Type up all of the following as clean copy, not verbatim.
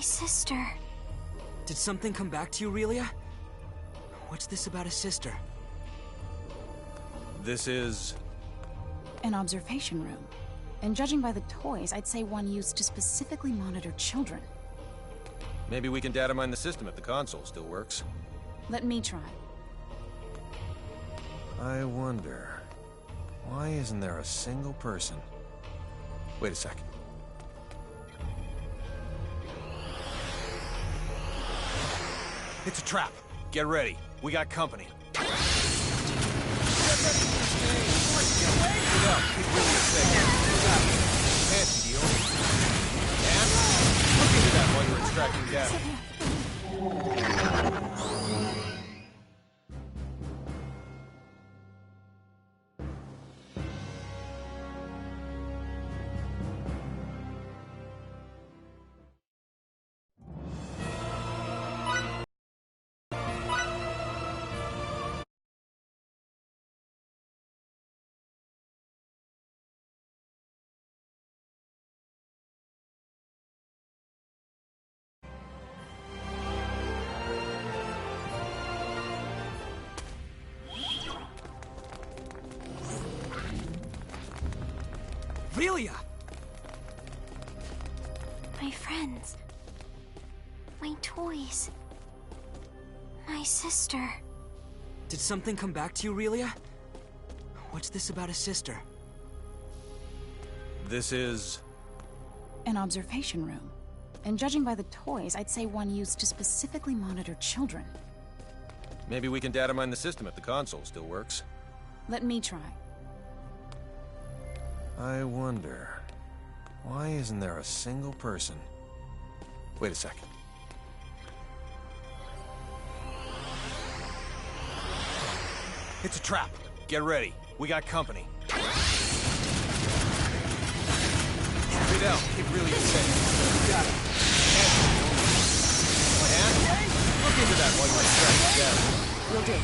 sister. Did something come back to you, Aurelia? What's this about a sister? This is... an observation room. And judging by the toys, I'd say one used to specifically monitor children. Maybe we can data mine the system if the console still works. Let me try. I wonder... why isn't there a single person? Wait a sec. It's a trap. Get ready. We got company. Get ready for the stage. Get up. Keep really safe. Fancy deal. And look into that while you're extracting data. Aurelia! My friends. My toys. My sister. Did something come back to you, Aurelia? What's this about a sister? This is... an observation room. And judging by the toys, I'd say one used to specifically monitor children. maybe we can data mine the system if the console still works. Let me try. I wonder... why isn't there a single person? Wait a second. It's a trap. Get ready. We got company. Stay down. Keep really safe. Got it. And look into that while you're extracting data. Will do.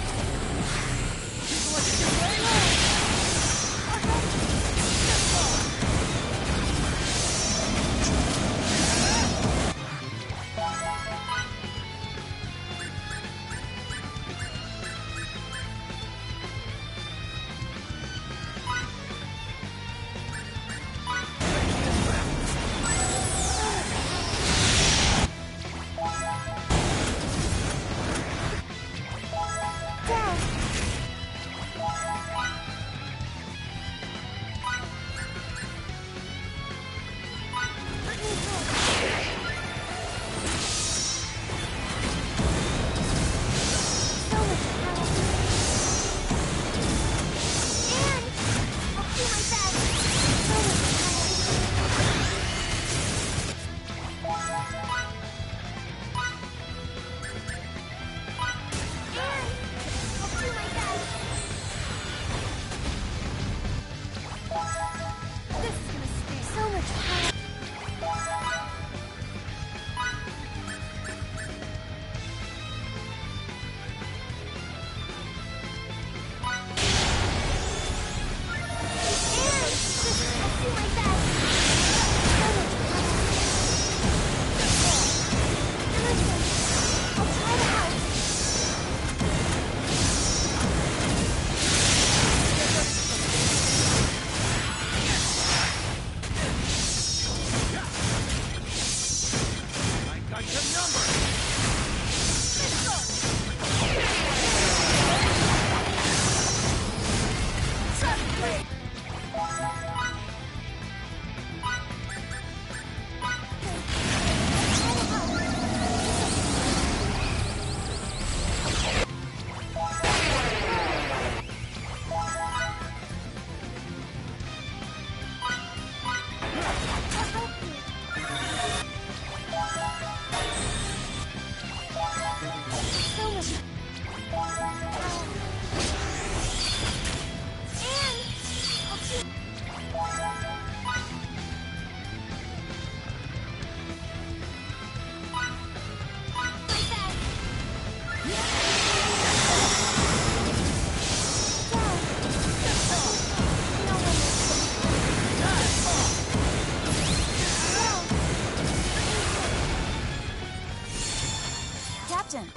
Captain!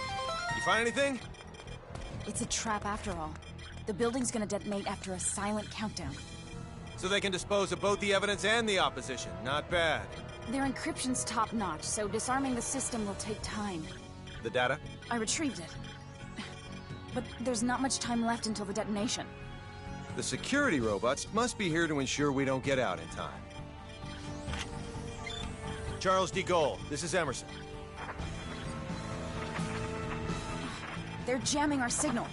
You find anything? It's a trap after all. The building's gonna detonate after a silent countdown. So they can dispose of both the evidence and the opposition. Not bad. Their encryption's top-notch, so disarming the system will take time. The data? I retrieved it. But there's not much time left until the detonation. The security robots must be here to ensure we don't get out in time. Charles de Gaulle, this is Emerson. They're jamming our signal.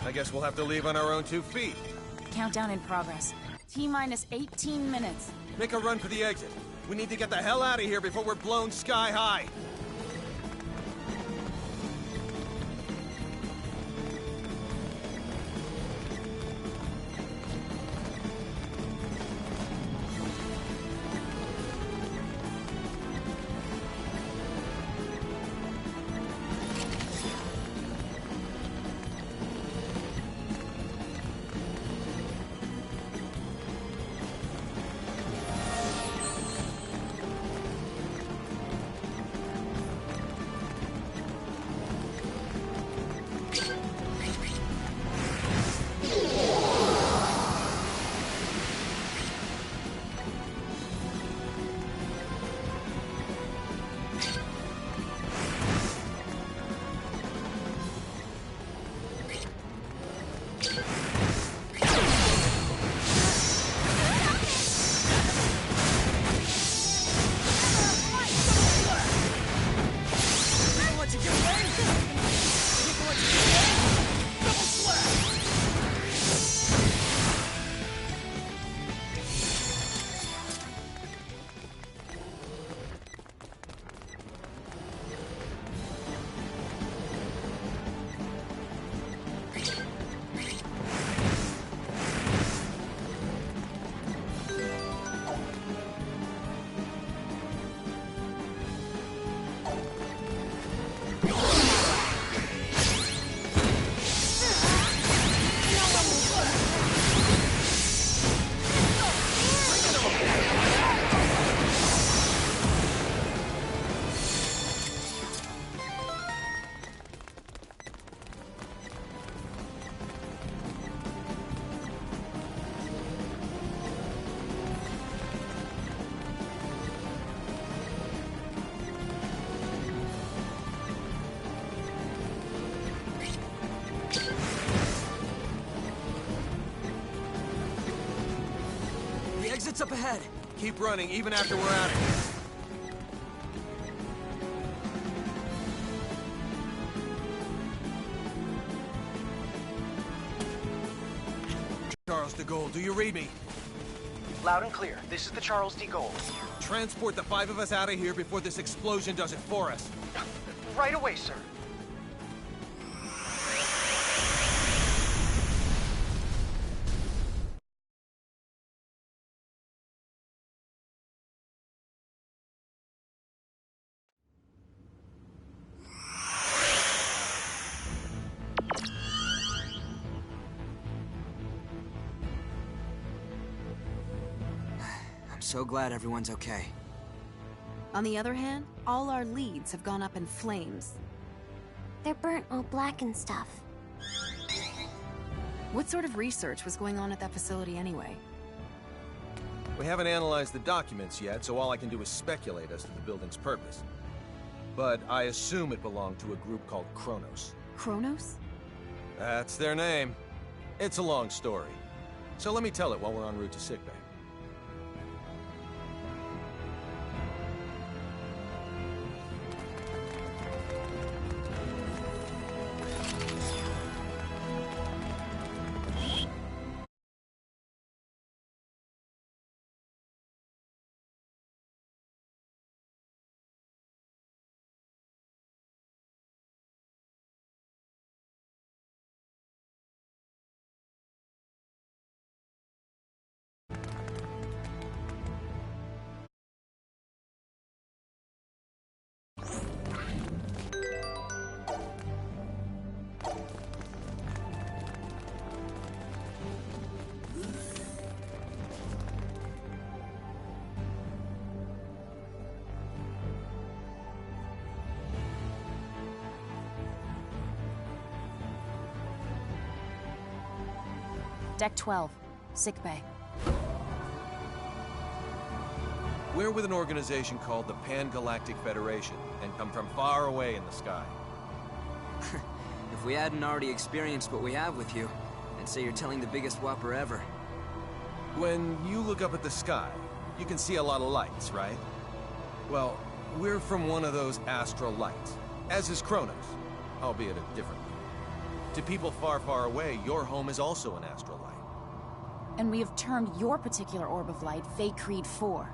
I guess we'll have to leave on our own 2 feet. Countdown in progress. T-minus 18 minutes. Make a run for the exit. We need to get the hell out of here before we're blown sky high. Exit's up ahead. Keep running, even after we're out of here. Charles de Gaulle, do you read me? Loud and clear. This is the Charles de Gaulle. Transport the 5 of us out of here before this explosion does it for us. Right away, sir. I'm so glad everyone's okay. On the other hand, all our leads have gone up in flames. They're burnt all black and stuff. What sort of research was going on at that facility anyway? We haven't analyzed the documents yet, so all I can do is speculate as to the building's purpose. But I assume it belonged to a group called Kronos. Kronos? That's their name. It's a long story. So let me tell it while we're en route to sickbay. Deck 12. Sickbay. We're with an organization called the Pan-Galactic Federation, and come from far away in the sky. If we hadn't already experienced what we have with you, I'd say you're telling the biggest whopper ever. When you look up at the sky, you can see a lot of lights, right? Well, we're from one of those astral lights, as is Kronos, albeit a different one. To people far, far away, your home is also an astral light. And we have termed your particular orb of light Fate Creed 4.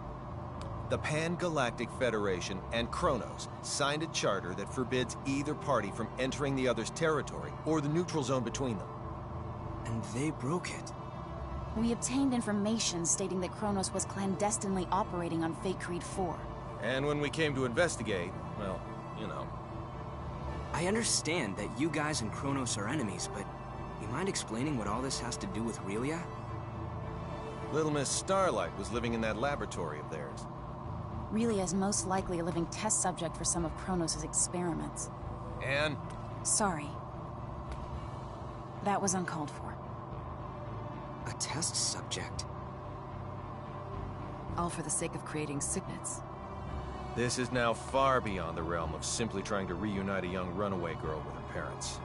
The Pan-Galactic Federation and Kronos signed a charter that forbids either party from entering the other's territory or the neutral zone between them. And they broke it. We obtained information stating that Kronos was clandestinely operating on Fate Creed 4. And when we came to investigate, well, you know. I understand that you guys and Kronos are enemies, but you mind explaining what all this has to do with Relia? Little Miss Starlight was living in that laboratory of theirs. Relia is most likely a living test subject for some of Kronos' experiments. And? Sorry. That was uncalled for. A test subject? All for the sake of creating sickness. This is now far beyond the realm of simply trying to reunite a young runaway girl with her parents.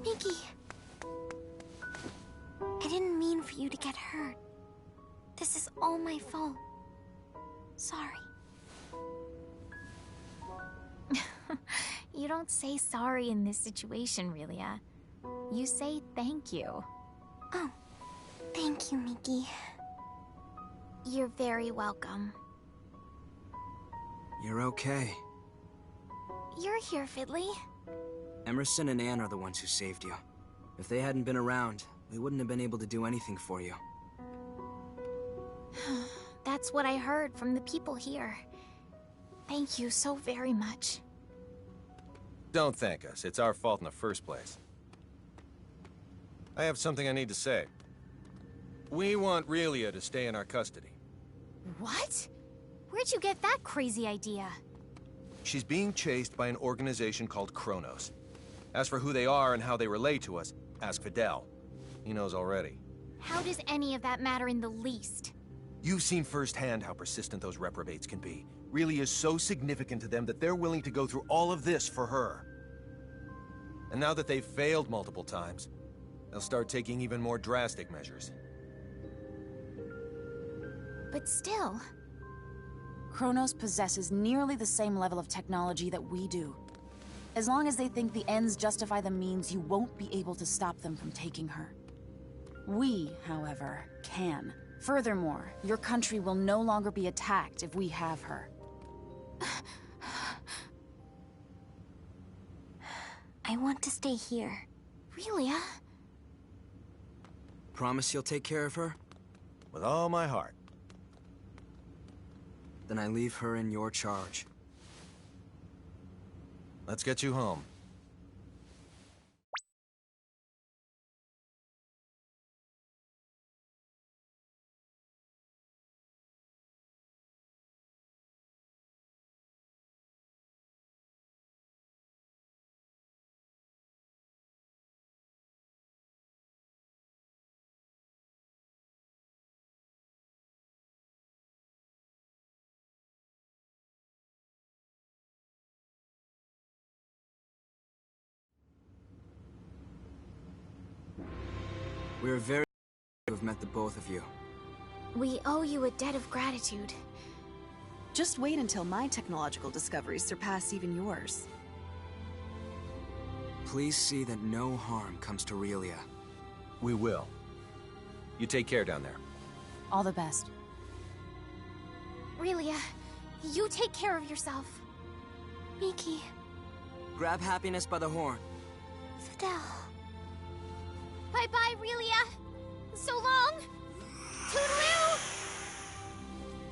Mickey. I didn't mean for you to get hurt. This is all my fault. Sorry. You don't say sorry in this situation, Relia. You say thank you. Oh, thank you, Mickey. You're very welcome. You're okay. You're here, Fiddly. Emerson and Anne are the ones who saved you. If they hadn't been around, we wouldn't have been able to do anything for you. That's what I heard from the people here. Thank you so very much. Don't thank us. It's our fault in the first place. I have something I need to say. We want Relia to stay in our custody. What? Where'd you get that crazy idea? She's being chased by an organization called Kronos. As for who they are and how they relate to us, ask Fidel. He knows already. How does any of that matter in the least? You've seen firsthand how persistent those reprobates can be. Relia is so significant to them that they're willing to go through all of this for her. And now that they've failed multiple times, they'll start taking even more drastic measures. But still... Kronos possesses nearly the same level of technology that we do. As long as they think the ends justify the means, you won't be able to stop them from taking her. We, however, can. Furthermore, your country will no longer be attacked if we have her. I want to stay here. Relia? Promise you'll take care of her? With all my heart. Then I leave her in your charge. Let's get you home. We're very happy to have met the both of you. We owe you a debt of gratitude. Just wait until my technological discoveries surpass even yours. Please see that no harm comes to Relia. We will. You take care down there. All the best. Relia, you take care of yourself. Mickey. Grab happiness by the horn. Fidel. Bye-bye, Relia! So long! Toodaloo!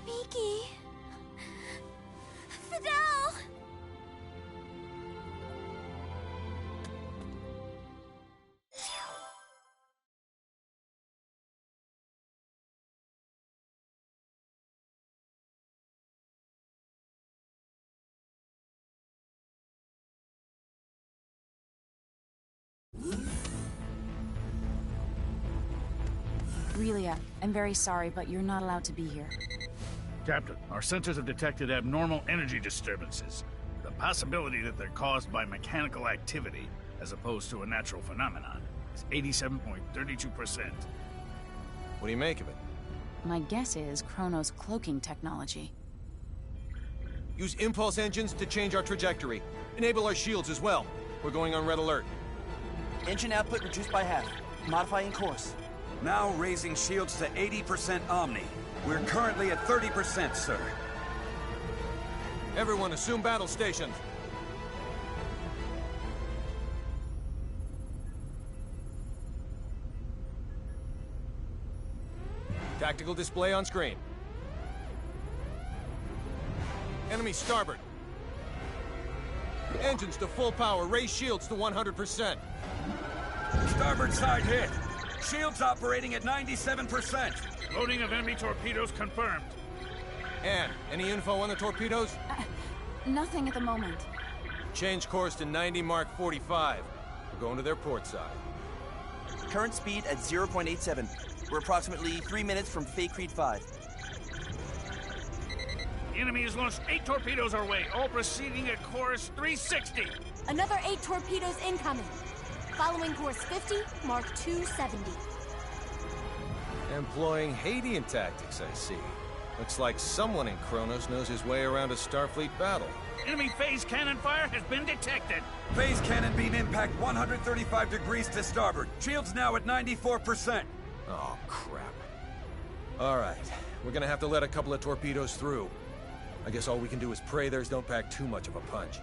Mickey. Fidel! Relia, I'm very sorry, but you're not allowed to be here. Captain, our sensors have detected abnormal energy disturbances. The possibility that they're caused by mechanical activity, as opposed to a natural phenomenon, is 87.32%. What do you make of it? My guess is Kronos' cloaking technology. Use impulse engines to change our trajectory. Enable our shields as well. We're going on red alert. Engine output reduced by half. Modifying course. Now raising shields to 80% Omni. We're currently at 30%, sir. Everyone assume battle stations. Tactical display on screen. Enemy starboard. Engines to full power. Raise shields to 100%. Starboard side hit. Shields operating at 97%. Loading of enemy torpedoes confirmed. Anne, any info on the torpedoes? Nothing at the moment. Change course to 90 Mark 45. We're going to their port side. Current speed at 0.87. We're approximately 3 minutes from Fate Creed 5. The enemy has launched 8 torpedoes our way, all proceeding at course 360. Another 8 torpedoes incoming. Following course 50, mark 270. Employing Hadean tactics, I see. Looks like someone in Kronos knows his way around a Starfleet battle. Enemy phase cannon fire has been detected. Phase cannon beam impact 135 degrees to starboard. Shields now at 94%. Oh, crap. All right, we're gonna have to let a couple of torpedoes through. I guess all we can do is pray theirs don't pack too much of a punch.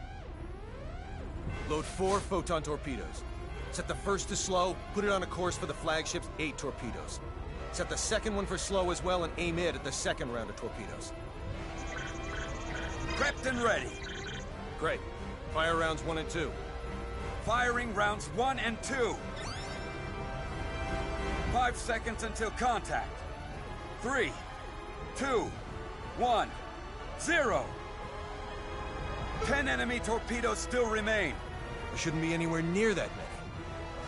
Load 4 photon torpedoes. Set the first to slow, put it on a course for the flagship's 8 torpedoes. Set the second one for slow as well and aim it at the second round of torpedoes. Prepped and ready. Great. Fire rounds 1 and 2. Firing rounds 1 and 2. 5 seconds until contact. 3, 2, 1, 0. 10 enemy torpedoes still remain. There shouldn't be anywhere near that many.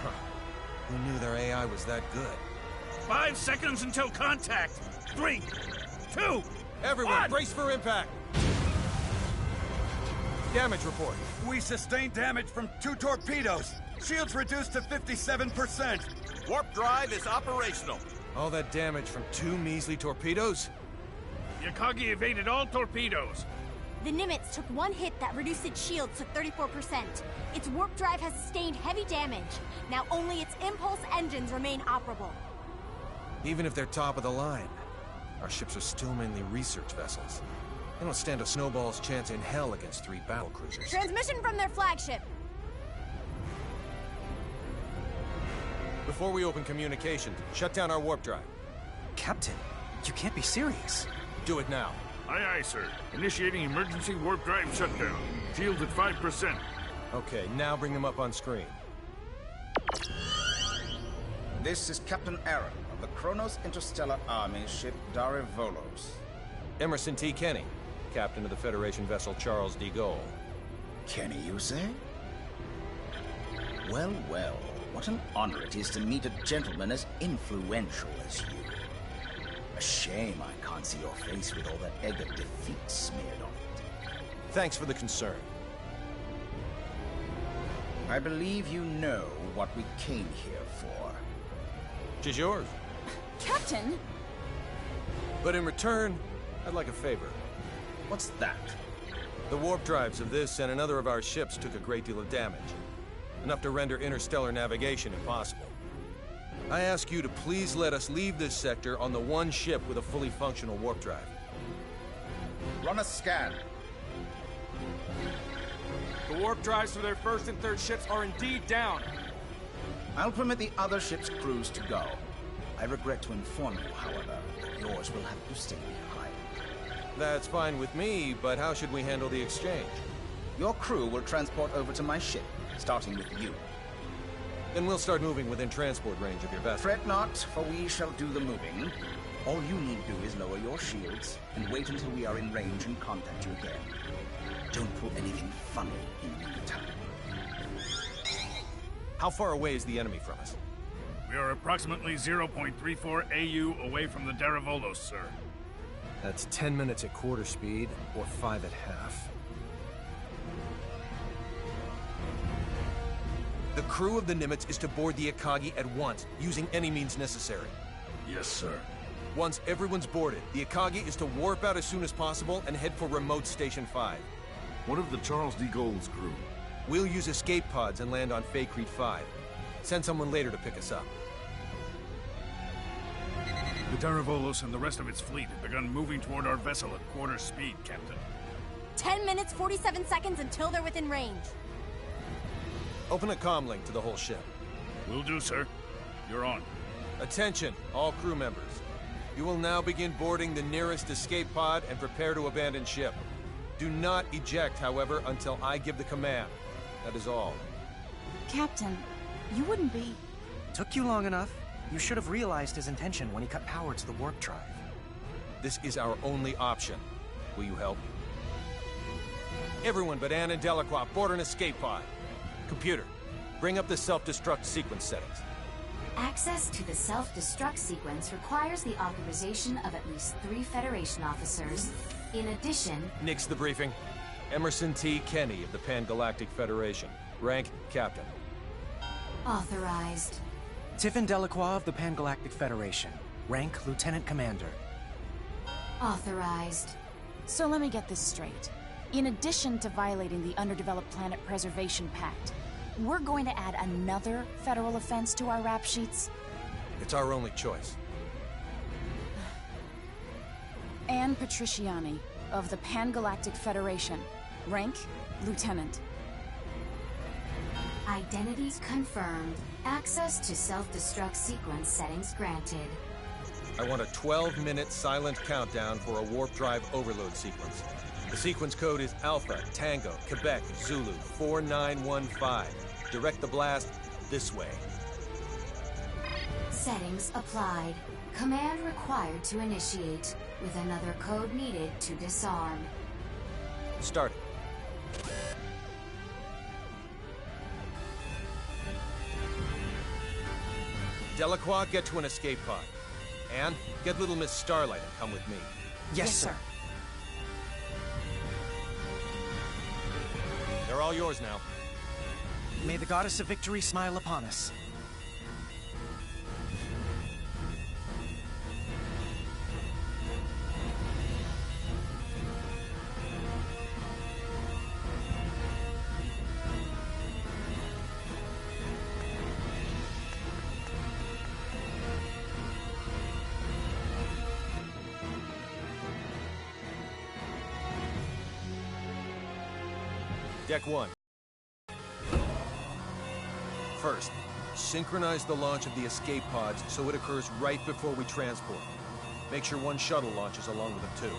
Huh. Who knew their AI was that good? 5 seconds until contact. 3, 2, Everyone, 1. brace for impact! Damage report. We sustained damage from 2 torpedoes. Shields reduced to 57%. Warp drive is operational. All that damage from 2 measly torpedoes? Yakagi evaded all torpedoes. The Nimitz took one hit that reduced its shields to 34%. Its warp drive has sustained heavy damage. Now only its impulse engines remain operable. Even if they're top of the line, our ships are still mainly research vessels. They don't stand a snowball's chance in hell against 3 battlecruisers. Transmission from their flagship. Before we open communications, shut down our warp drive. Captain, you can't be serious. Do it now. Aye, aye, sir. Initiating emergency warp drive shutdown. Shields at 5%. Okay, now bring them up on screen. This is Captain Aaron of the Kronos Interstellar Army ship Volos. Emerson T. Kenny, captain of the Federation vessel Charles de Gaulle. Kenny, you say? Well, well, what an honor it is to meet a gentleman as influential as you. A shame I can't see your face with all that egg of defeat smeared on it. Thanks for the concern. I believe you know what we came here for. Tis yours. Captain! But in return, I'd like a favor. What's that? The warp drives of this and another of our ships took a great deal of damage. Enough to render interstellar navigation impossible. I ask you to please let us leave this sector on the one ship with a fully functional warp drive. Run a scan. The warp drives for their first and third ships are indeed down. I'll permit the other ship's crews to go. I regret to inform you, however, that yours will have to stay behind. That's fine with me, but how should we handle the exchange? Your crew will transport over to my ship, starting with you. Then we'll start moving within transport range of your vessel. Fret not, for we shall do the moving. All you need do is lower your shields and wait until we are in range and contact you again. Don't pull anything funny in the meantime. How far away is the enemy from us? We are approximately 0.34 AU away from the Volos, sir. That's 10 minutes at quarter speed, or 5 at half. The crew of the Nimitz is to board the Akagi at once, using any means necessary. Yes, sir. Once everyone's boarded, the Akagi is to warp out as soon as possible and head for remote Station 5. What of the Charles de Gaulle's crew? We'll use escape pods and land on Faithlessness 5. Send someone later to pick us up. The Volos and the rest of its fleet have begun moving toward our vessel at quarter speed, Captain. 10 minutes, 47 seconds until they're within range. Open a comm link to the whole ship. Will do, sir. You're on. Attention, all crew members. You will now begin boarding the nearest escape pod and prepare to abandon ship. Do not eject, however, until I give the command. That is all. Captain, you wouldn't be... Took you long enough. You should have realized his intention when he cut power to the warp drive. This is our only option. Will you help? Everyone but Anne and Delacroix board an escape pod. Computer, bring up the self-destruct sequence settings. Access to the self-destruct sequence requires the authorization of at least 3 Federation officers. In addition... Nix the briefing. Emerson T. Kenny of the Pan-Galactic Federation. Rank, Captain. Authorized. Tiffin Delacroix of the Pan-Galactic Federation. Rank Lieutenant Commander. Authorized. So let me get this straight. In addition to violating the Underdeveloped Planet Preservation Pact, we're going to add another federal offense to our rap sheets? It's our only choice. Anne Patriciani of the Pan-Galactic Federation. Rank, Lieutenant. Identities confirmed. Access to self-destruct sequence settings granted. I want a 12-minute silent countdown for a warp drive overload sequence. The sequence code is Alpha, Tango, Quebec, Zulu, 4915. Direct the blast this way. Settings applied. Command required to initiate, with another code needed to disarm. Start it. Delacroix, get to an escape pod. Anne, get little Miss Starlight and come with me. Yes, sir. They're all yours now. May the Goddess of Victory smile upon us. Deck 1. First, synchronize the launch of the escape pods so it occurs right before we transport. Make sure one shuttle launches along with them too.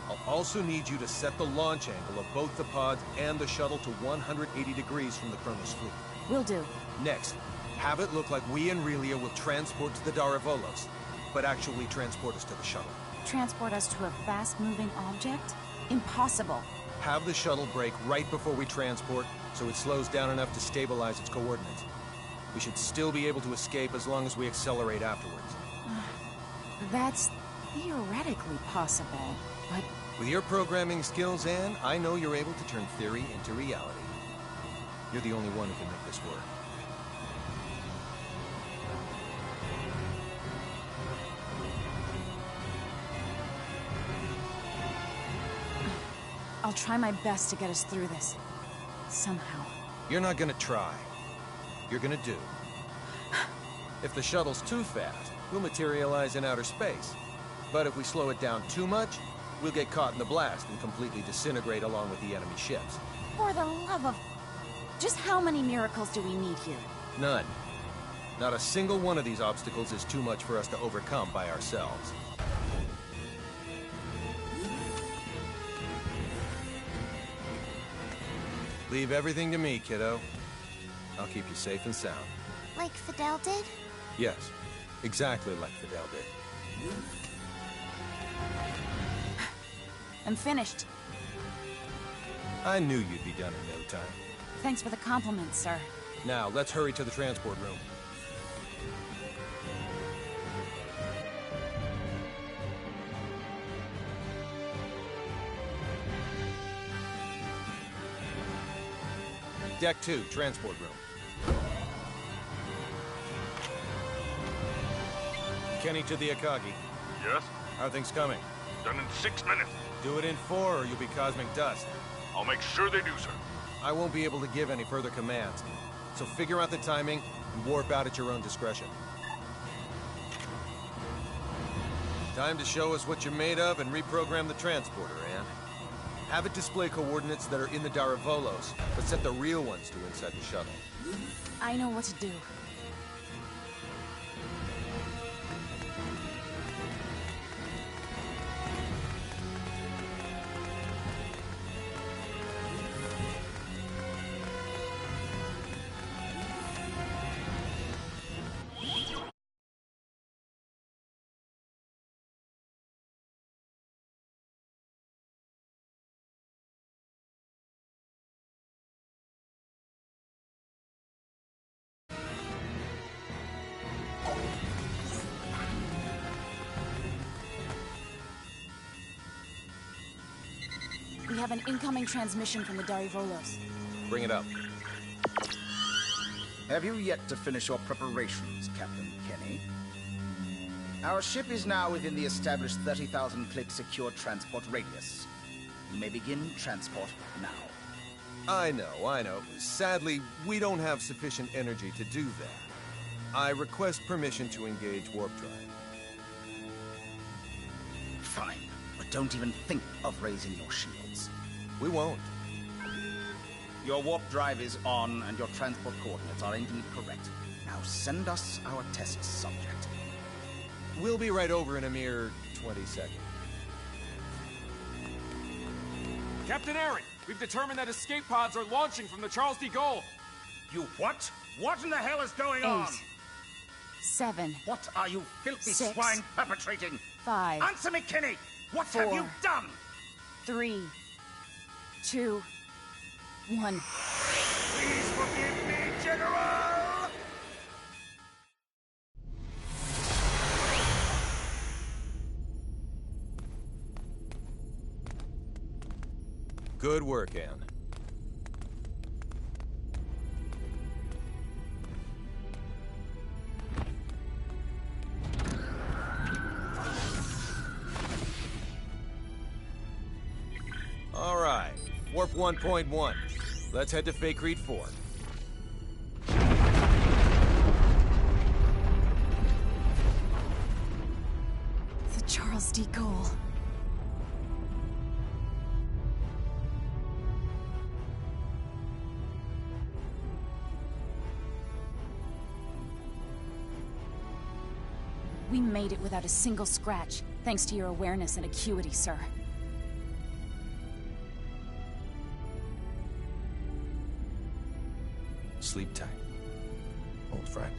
I'll also need you to set the launch angle of both the pods and the shuttle to 180 degrees from the Kronos fleet. Will do. Next, have it look like we and Relia will transport to the Daravolos, but actually transport us to the shuttle. Transport us to a fast-moving object? Impossible. Have the shuttle brake right before we transport, so it slows down enough to stabilize its coordinates. We should still be able to escape as long as we accelerate afterwards. That's theoretically possible, but... With your programming skills, Anne, I know you're able to turn theory into reality. You're the only one who can make this work. I'll try my best to get us through this. Somehow. You're not gonna try. You're gonna do. If the shuttle's too fast, we'll materialize in outer space. But if we slow it down too much, we'll get caught in the blast and completely disintegrate along with the enemy ships. For the love of... Just how many miracles do we need here? None. Not a single one of these obstacles is too much for us to overcome by ourselves. Leave everything to me, kiddo. I'll keep you safe and sound. Like Fidel did? Yes, exactly like Fidel did. I'm finished. I knew you'd be done in no time. Thanks for the compliment, sir. Now, let's hurry to the transport room. Deck 2, transport room. Kenny to the Akagi. Yes? How are things coming? Done in 6 minutes. Do it in 4 or you'll be cosmic dust. I'll make sure they do, sir. I won't be able to give any further commands. So figure out the timing and warp out at your own discretion. Time to show us what you're made of and reprogram the transporter, Anne. Have it display coordinates that are in the Daravolos, but set the real ones to inside the shuttle. I know what to do. We have an incoming transmission from the Daravolos. Bring it up. Have you yet to finish your preparations, Captain Kenny? Our ship is now within the established 30,000-click secure transport radius. You may begin transport now. I know. Sadly, we don't have sufficient energy to do that. I request permission to engage warp drive. Fine, but don't even think of raising your shields. We won't. Your warp drive is on, and your transport coordinates are indeed correct. Now send us our test subject. We'll be right over in a mere 20 seconds. Captain Aaron, we've determined that escape pods are launching from the Charles de Gaulle. You what? What in the hell is going on? 7. What are you filthy 6. swine perpetrating? 5. Answer me, Kenny! What 4. have you done? 3. 2. 1. Please forgive me, General! Good work, Anne. All right, Warp 1.1. Let's head to Faithlessness 4. The Charles de Gaulle. We made it without a single scratch, thanks to your awareness and acuity, sir. Sleep tight, old friend.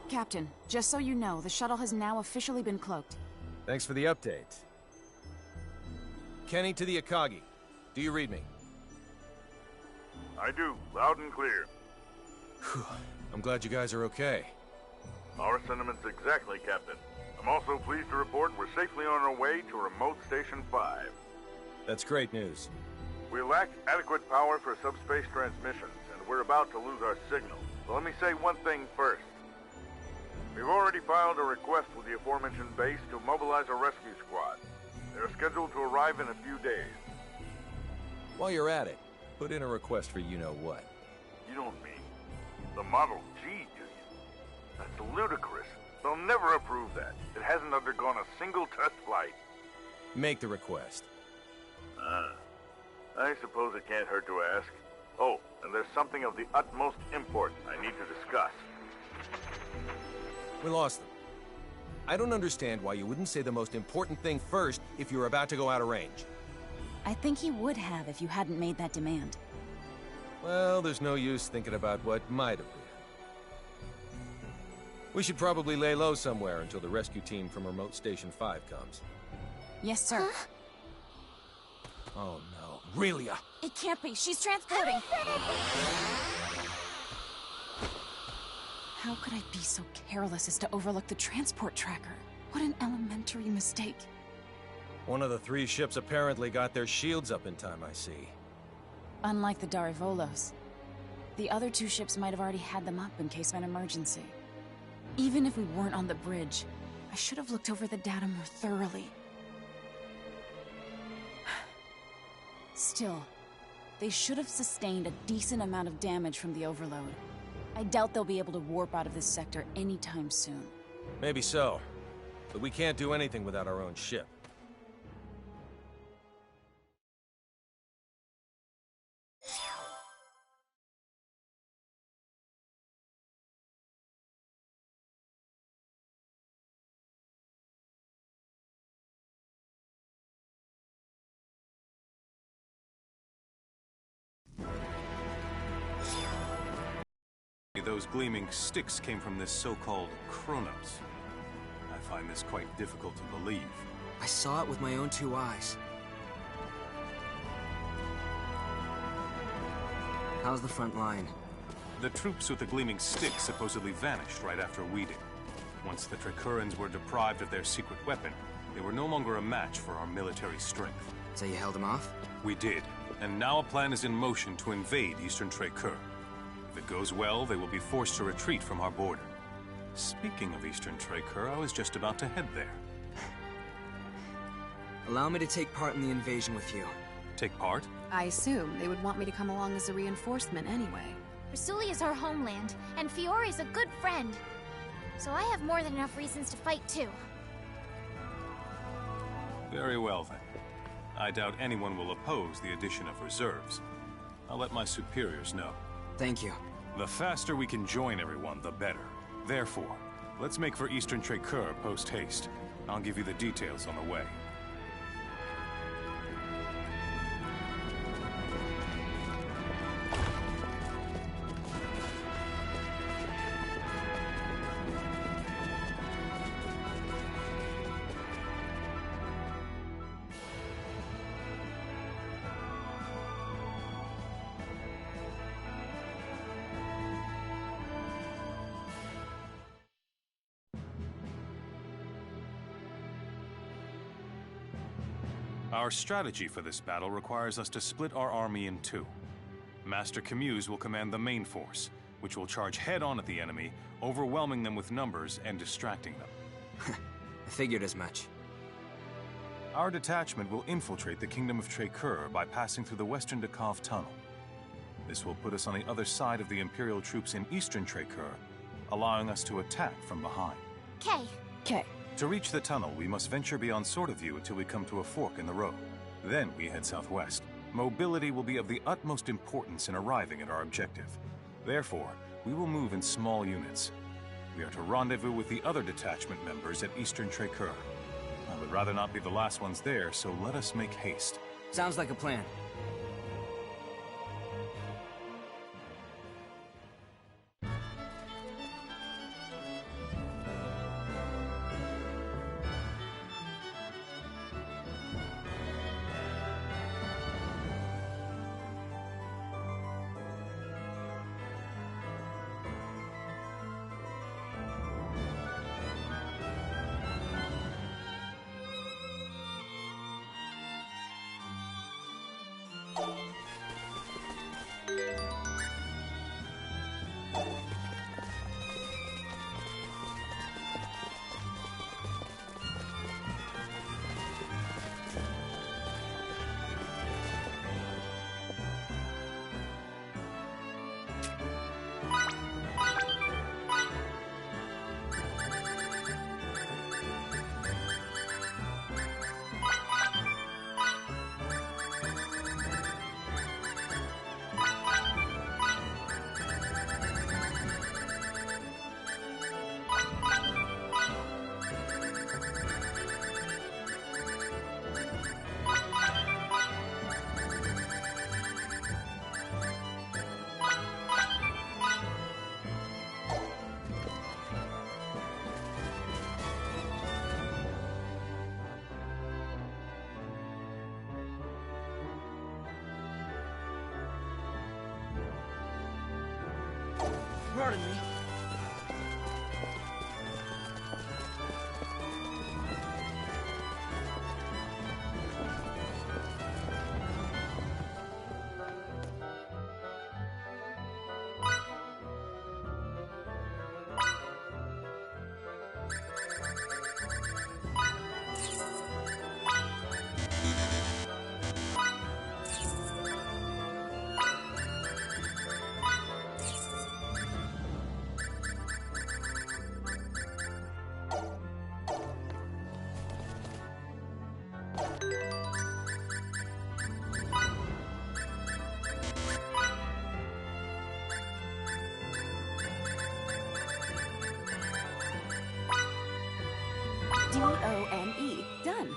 Captain, just so you know, the shuttle has now officially been cloaked. Thanks for the update. Kenny to the Akagi. Do you read me? I do, loud and clear. Whew. I'm glad you guys are okay. Our sentiments exactly, Captain. I'm also pleased to report we're safely on our way to Remote Station 5. That's great news. We lack adequate power for subspace transmissions, and we're about to lose our signal. So let me say one thing first. We've already filed a request with the aforementioned base to mobilize a rescue squad. They're scheduled to arrive in a few days. While you're at it, put in a request for you-know-what. You don't mean the Model G, do you? That's ludicrous. They'll never approve that. It hasn't undergone a single test flight. Make the request. I suppose it can't hurt to ask. Oh, and there's something of the utmost import I need to discuss. We lost them. I don't understand why you wouldn't say the most important thing first if you were about to go out of range. I think he would have if you hadn't made that demand. Well, there's no use thinking about what might have been. We should probably lay low somewhere until the rescue team from Remote Station 5 comes. Yes, sir. Oh no, Relia! It can't be. She's transporting. How could I be so careless as to overlook the transport tracker? What an elementary mistake. One of the 3 ships apparently got their shields up in time, I see. Unlike the Darivolos, the other 2 ships might have already had them up in case of an emergency. Even if we weren't on the bridge, I should have looked over the data more thoroughly. Still, they should have sustained a decent amount of damage from the overload. I doubt they'll be able to warp out of this sector anytime soon. Maybe so, but we can't do anything without our own ship. those gleaming sticks came from this so-called Kronos. I find this quite difficult to believe. I saw it with my own 2 eyes. How's the front line? The troops with the gleaming sticks supposedly vanished right after weeding. Once the Tricurans were deprived of their secret weapon, they were no longer a match for our military strength. So you held them off? We did, and now a plan is in motion to invade Eastern Tricur. If it goes well, they will be forced to retreat from our border. Speaking of Eastern Tricur, I was just about to head there. Allow me to take part in the invasion with you. Take part? I assume they would want me to come along as a reinforcement anyway. Rasuli is our homeland, and Fiore's a good friend. So I have more than enough reasons to fight, too. Very well, then. I doubt anyone will oppose the addition of reserves. I'll let my superiors know. Thank you. The faster we can join everyone, the better. Therefore, let's make for Eastern Tricur post-haste. I'll give you the details on the way. Our strategy for this battle requires us to split our army in 2. Master Camuse will command the main force, which will charge head-on at the enemy, overwhelming them with numbers and distracting them. I figured as much. Our detachment will infiltrate the Kingdom of Tricur by passing through the Western Dekov Tunnel. This will put us on the other side of the Imperial troops in Eastern Tricur, allowing us to attack from behind. K. To reach the tunnel, we must venture beyond Sword of View until we come to a fork in the road. Then we head southwest. Mobility will be of the utmost importance in arriving at our objective. Therefore, we will move in small units. We are to rendezvous with the other detachment members at Eastern Tricur. I would rather not be the last ones there, so let us make haste. Sounds like a plan. Pardon me. D-O-N-E. Done.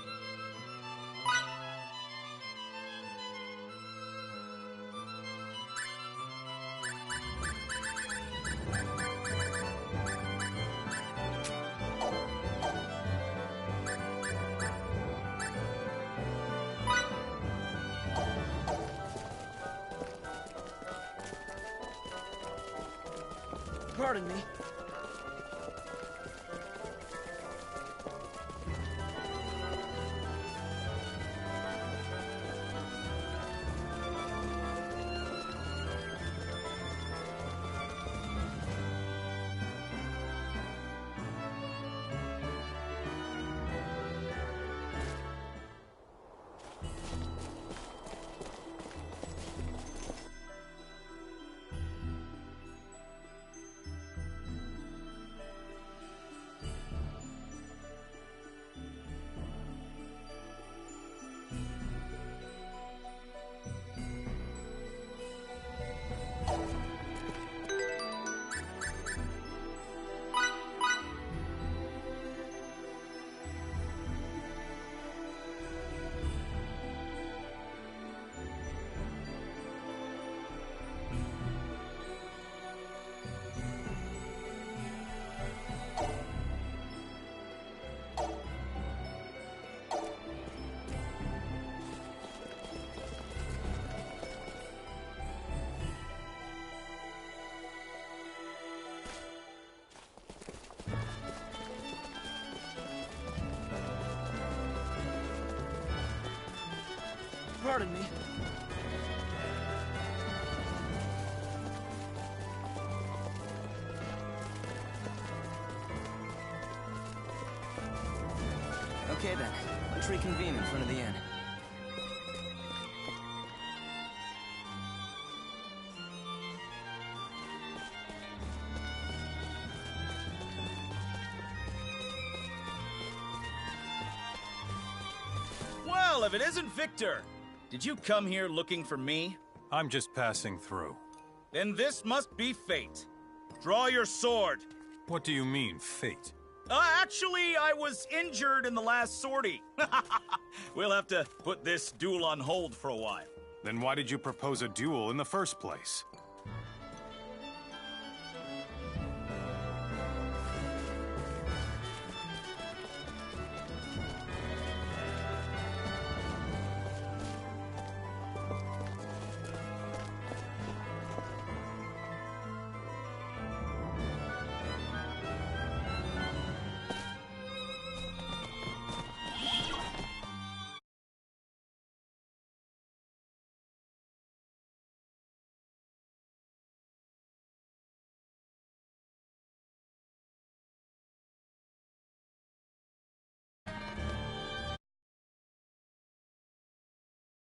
Pardon me. Pardon me. Okay then, let's reconvene in front of the inn. Well, if it isn't Victor! Did you come here looking for me? I'm just passing through. Then this must be fate. Draw your sword. What do you mean, fate? Actually, I was injured in the last sortie. We'll have to put this duel on hold for a while. Then why did you propose a duel in the first place?